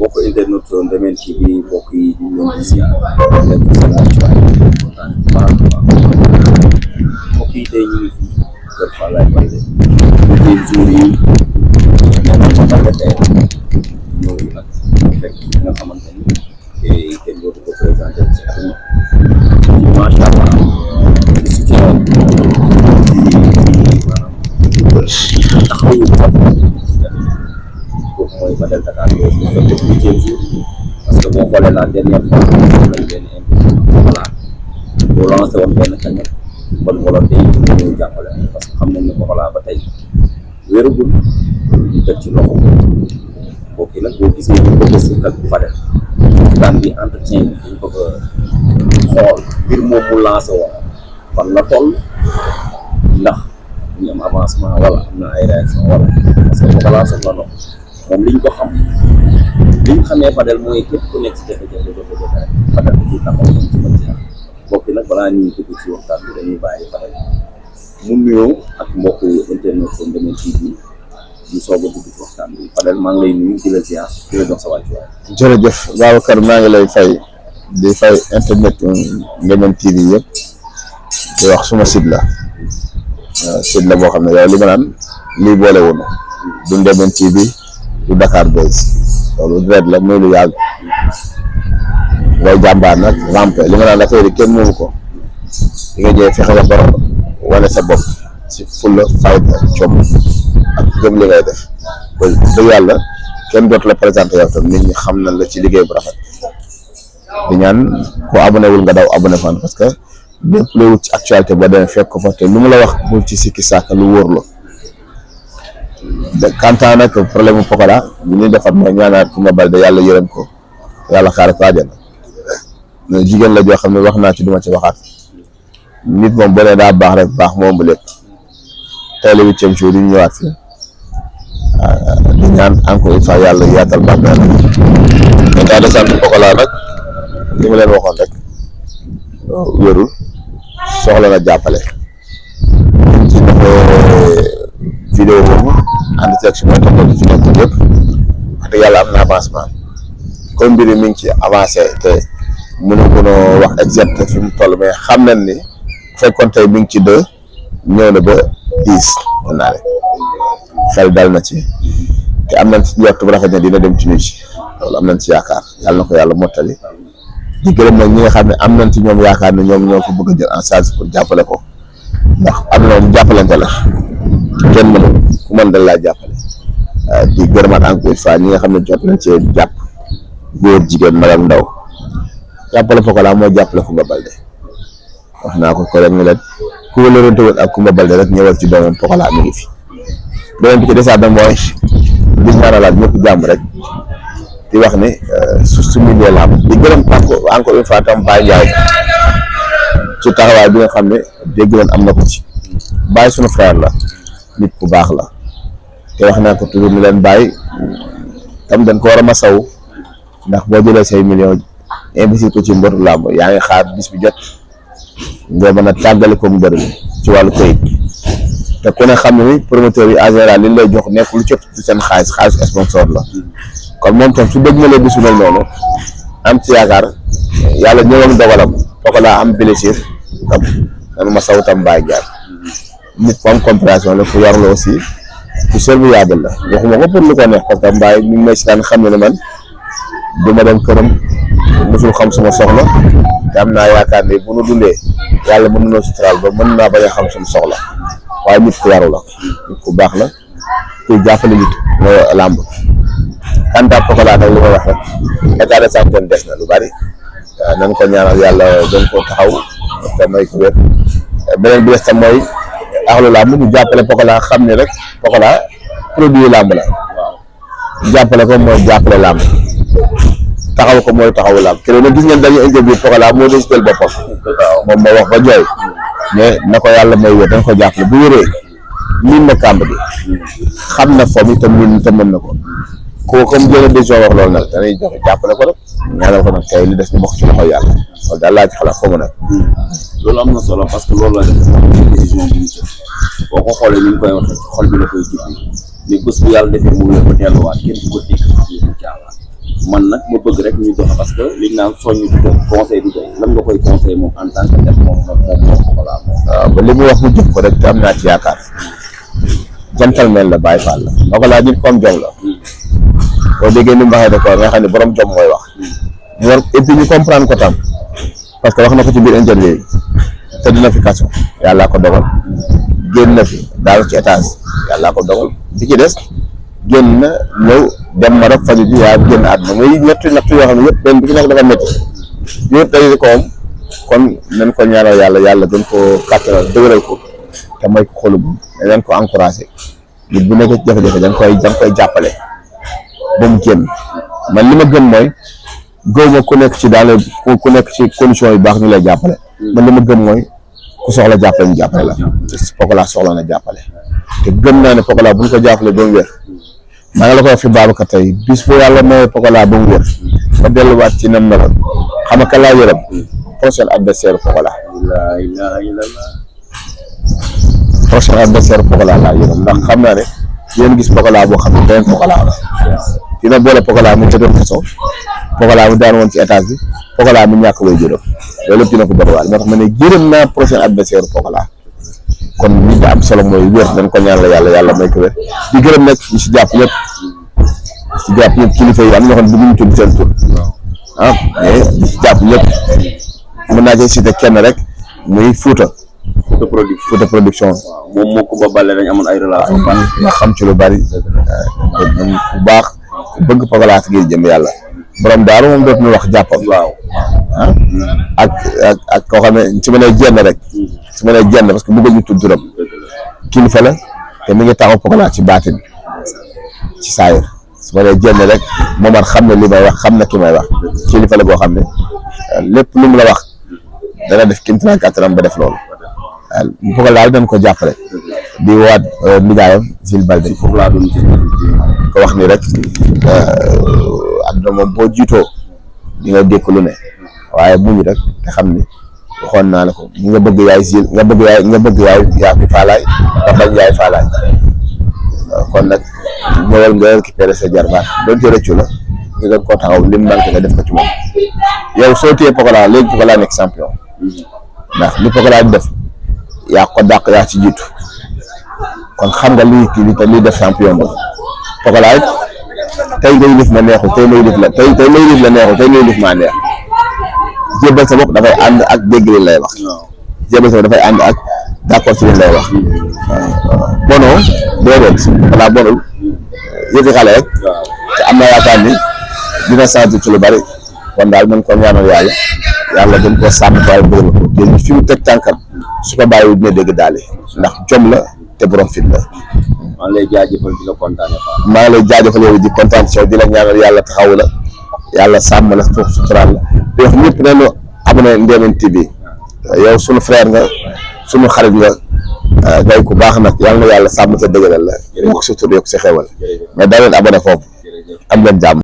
bokk internet Ndemen TV mbokk yi ñu leen di ziar leen di kontaan bu baax mbokk yi tey ñu ngi fi Kër Falaye Baldé ñu jour yi nee na ma tàggat tey ñëw nag fekk li nga xamante ni kenn dootu ko présenté ci àdduna ci macha allah di soutien di maanaam taxawu kooku mooy Fadel Dakar boobu ñu fekk ci 8e jour parce que boo xoolee la dernière fois lañ leen invité voilà boo lancé woon benn kañat bonne volonté yi ñu jàppale parce que xam nañ ne Pokola ba tey wéeragul ñu teg ci loxo mbokk yi nag boo gisee ñu bëgg a sëkk ak Fadel waxtaan bi entretien bi ñu bëgg a xool mbir moom mu lancé woon fan la toll ndax ñu am avancement wala am na ay réaction wala parce que Pokola soxla na moom liñ ko xam liñ xamee Fadel mooy képp ku nekk ci jafe-jafe rek Fadel ci taxaw nañ ci mën ci am mbokk yi nag balaa ñuy dugg ci waxtaan bi dañuy bàyyi Fadel mu nuyoo ak mbokku internet Ndemen TV ñu soog a dugg ci waxtaan bi Fadel maa ngi lay nuyu di la ziar di la jox sa wàccuwaay. jërëjëf Babacar maa ngi lay fay di fay internet Ndemen TV yëpp di wax suma site la boo xam ne yow li ma naan lii boole woon du Ndemen TV du Dakar Buzz loolu direct la muy lu yàgg ngay jàmbaar nag rampe li ma naan affaire yi kenn moomu ko di nga jël fexe ba wane sa bopp si fulla fayda com ak gëm li ngay def ba dëgg yàlla kenn dootu la présenté yow tam nit ñi xam nañ la ci liggéey bu rafet di ñaan ko abonné wul nga daw abonné fan parce que lépp looy wut ci actualité ba demee fekk ko fa te lu mu la wax bul ci sikki sàkk lu wóor la de kantaan nag problème mu Pokola ñu ñuy defar mooy ñaanaat Coumba Baldé yàlla yërëm ko yàlla xaare ko àjjana jigéen la joo xam ne wax naa ci duma ci waxaat nit moom boo nee daa baax rek baax moom bu lépp tey la 8e jour yi ñu ñëwaat fi di ñaan encore une fois yàlla yaatal bàmmeel état de santé Pokola nag li ma leen waxoon rek wérul soxla na jàppale ci defee vidéo boobu ànd ci ak suma internet fi nekk yëpp wax dëgg yàlla am na avancement comme mbir mi ngi ci avancé te mënoo wax exact fi mu toll mais xam nañ ni fekkoon tey mi ngi ci 2 ñëw na ba 10 mën naa xel dal na ci te am nañ ci njort bu rafet ne dina dem ci ci loolu am nañ ci yaakaar yàlla na ko yàlla mottali di gërëm nag ñi nga xam ne am nañ ci ñoom yaakaar ne ñoom ñoo ko bëgg a jël en charge pour jàppale ko ndax am na moom jàppalante la kenn mënu ku mën dal laa jàppale di gërëmaat encore une fois ñi nga xam ne jot nañ cee jàpp góor jigéen mag ak ndaw jàppale Pokola moo jàppale Coumba Baldé wax naa ko rek ni leen ku wëlërante woon ak Coumba Baldé rek ñëwal ci doomam Pokola mi ngi fi beneen bi ci desaat na mooy di ñaanalaat ñëpp jàmm rek di wax ni su milieu la am di gërëm encore une fois tam Baye Ndiaye ci taxawaay bi nga xam ne dégg leen am na ko ci Baye sunu frère la nit ku baax la te wax naa ko toujours ni leen Baye tam dañ ko war a masaw ndax boo jëlee say millions investir ko ci mbotu làmb yaa ngi xaar bis bi jot nga mën a tàggale ko mu bëri ci wàllu këyit te ku ne xam ne ni promoteur yi en général li lay jox nekk lu ci seen xaalis sponsor la kon moom tam su dëgg ma lee bisu mel noonu am ci yaakaar yàlla ñëwoon dogalam Pokola am blessure tam nanu ma saw tam Baye Ndiaye nit ku am compréhension la ku yor la aussi ku serviable la waxuma ko pour lu ko neex parce que Baye mi ngi may si daan xam ne ne man du ma dem këram mosul xam suma soxla te am naa yaakaar ne bu nu dundee yàlla mën na suturaal ba mën naa bañ a xam suñu soxla waaye nit ku yaru la nit ku baax la kuy jàppale nit mooy làmb kanta Pokola nag li ma wax rek état de santé des na lu bari nañ ko ñaanal yàlla gën koo taxaw te may ko wér beneen bi des tam mooy axlu làmb ñu jàppale Pokola xam ne rek Pokola produit làmb la jàppale ko mooy jàppale làmb taxaw ko mooy taxawu làmb keroog nag gis ngeen dañuy interview Pokola moo décidé boppam moom moo wax ba jooy mais na ko yàlla may wér dañ ko jàppale bu wéree miin na kàmb gi xam na foofu itam miin te mën na ko comme jël décision wax loolu nag dañuy joxe jàppale ko rek ñaanal ko nag kay li des ñu bokk ci loxo yàlla loolu daal laa ci xalaat foofu nag. loolu am na solo parce que loolu la def décision bi ñu jël boo ko xoolee ni ñu koy waxee xol bi la koy jubbi ni bés bu yàlla defee mu wér ba delluwaat kenn du ko dégg ci caawa man nag ma bëgg rek ñu dox parce que liñ naan soññ du doy conseil du doy lan nga koy conseil moom en tant que def moom Pokola moom. waaw ba li mu wax mu jëf ko rek te am naa ci yaakaar gentleman la Baye Fall la Pokola nit ko am jom la boo déggee ni mu waxee d'accord nga xam ne borom jom mooy wax ñu war et puis ñu comprendre ko tam parce que wax na ko ci biir interview yi te dina fi kaso yàllaa ko dogal génn na fi daal ci étage yàllaa ko dogal bi ci des génn na ñëw dem Maroc faju ji yaa génn àdduna muy ñetti natt yoo xam ne yëpp benn bu ci nekk dafa métti yëpp dañu ko am kon nañ ko ñaanal yàlla gën ko kàttanal dëgëral ko te mooy ko xolu dañ leen ko encouragé nit bu nekk ci jafe-jafe dañ koy jàppale ba mu génn man li ma gën mooy gëw ma ku nekk ci daal ku nekk ci condition yu baax ñu lay jàppale man li ma gëm mooy ku soxla jàppale ñu jàppale la Pokola soxla na jàppale te gëm naa ne Pokola bu ñu ko jàppale ba mu wér maa ngi la ko wax fi Babacar tey bis bu yàlla mooy Pokola ba mu wér ba delluwaat ci nam meloon xam nga kan laa yërëm prochain adversaire Pokola prochain adversaire Pokola laa yërëm ndax xam naa ne yéen gis Pokola boo xam ne beneen Pokola la dina boole Pokola mu tëddoon kaso Pokola mu daan woon ci étage bi Pokola mu ñàkk way juróom loolu lépp dina ko bëriwaale moo tax ma ne gërëm naa prochain adversaire Pokola kon li nga am solo mooy wér dañ ko ñaan la yàlla may ko wér di gërëm nag ñu si jàpp ñëpp kilifa yi am na ñoo xam ne bëgguñu tudd seen tur mais di si jàpp ñëpp mën naa ci cité kenn rek muy Fouta production moom moo ko ba bale dañ amoon ay relation nga xam ci lu bari bu baax bëgg Pokola fi ngir jëm yàlla borom daaru moom dootuñu wax jàppam ak koo xam ne su ma nee jenn rek su ma nee jenn parce que bëggul ñu tudd turam kilifa la te mi ngi taxaw Pokola ci baatin ci saayir su ma nee jenn rek Momar xam ne li may wax xam na ki may wax kilifa la boo xam ne lépp lu mu la wax dana def kéemtalaay kàttanam ba def loolu waaw Pokola dañ ko jàppale di waat nijaayam Zil Balde foofu laa doon ko wax ni rek àdduna moom boo jiitoo di nga dékk lu ne waaye muñ rek te xam ni waxoon naa la ko nga bëgg yaay Zil nga bëgg yaay yaa fi faalaay nga bañ yaay faalaay kon nag ñëwal nga récupéré sa jarbaat doonte rëccu la nga gën koo taxaw lim manqué nga def ko ci moom yow soo téye Pokola léegi Pokola nekk champion ndax li Pokola di def yaa ko dàq yaa ci jiitu kon xam nga lii def champion ba Pokola it tey ngay def ma neexul tey may def la neexul tey ngay def maa neex jébal sa bopp dafay ànd ak dégg li lay wax jébal sa bopp dafay ànd ak d'accord ci li lay wax bonoo déedéet Pokola bonul yëfi xale rek te am na yaakaar ni dina sant ci lu bari kon daal mën ko ñaanal yàlla gën koo sàmm waaye bëgg na ko te fi mu teg tànkam su ko bàyyi dina dégg daal ndax jom la te borom fit la. maa ngi lay jaajëfal di la kontaanee. maa ngi lay jaajëfal yow di kontaan ci yow di la ñaanal yàlla taxaw la yàlla sàmm la foofu suturaal la di wax ñëpp nañu abonné Ndemen TV yow sunu frère nga sunu xarit nga ngay ku baax nag yàlla na yàlla sàmm sa dëgëral la yokk sa tur yokk sa xewal mais da leen abonné foofu am leen jàmm.